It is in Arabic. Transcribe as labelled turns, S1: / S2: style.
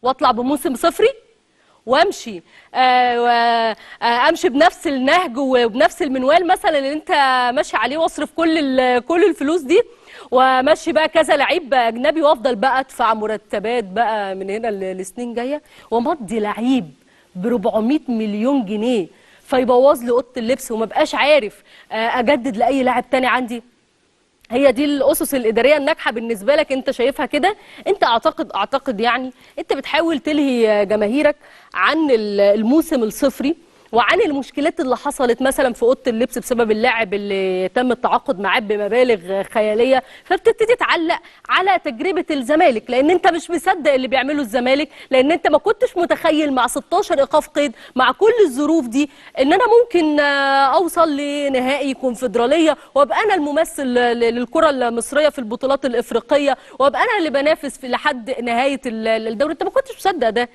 S1: واطلع بموسم صفري وامشي امشي بنفس النهج وبنفس المنوال مثلا اللي انت ماشي عليه، واصرف كل الفلوس دي، وامشي بقى كذا لعيب اجنبي، وافضل بقى ادفع مرتبات بقى من هنا لسنين جايه، ومضي لعيب ب 400 مليون جنيه فيبوظ لي اوضه اللبس وما بقاش عارف اجدد لاي لاعب تاني عندي. هي دي الاسس الاداريه الناجحه بالنسبه لك؟ انت شايفها كده؟ انت اعتقد يعني انت بتحاول تلهي جماهيرك عن الموسم الصفري وعن المشكلات اللي حصلت مثلا في اوضه اللبس بسبب اللاعب اللي تم التعاقد معاه بمبالغ خياليه، فبتبتدي تعلق على تجربه الزمالك لان انت مش مصدق اللي بيعمله الزمالك، لان انت ما كنتش متخيل مع 16 ايقاف قيد مع كل الظروف دي ان انا ممكن اوصل لنهائي كونفدراليه وابقى انا الممثل للكره المصريه في البطولات الافريقيه، وابقى انا اللي بنافس في لحد نهايه الدوري. انت ما كنتش مصدق ده.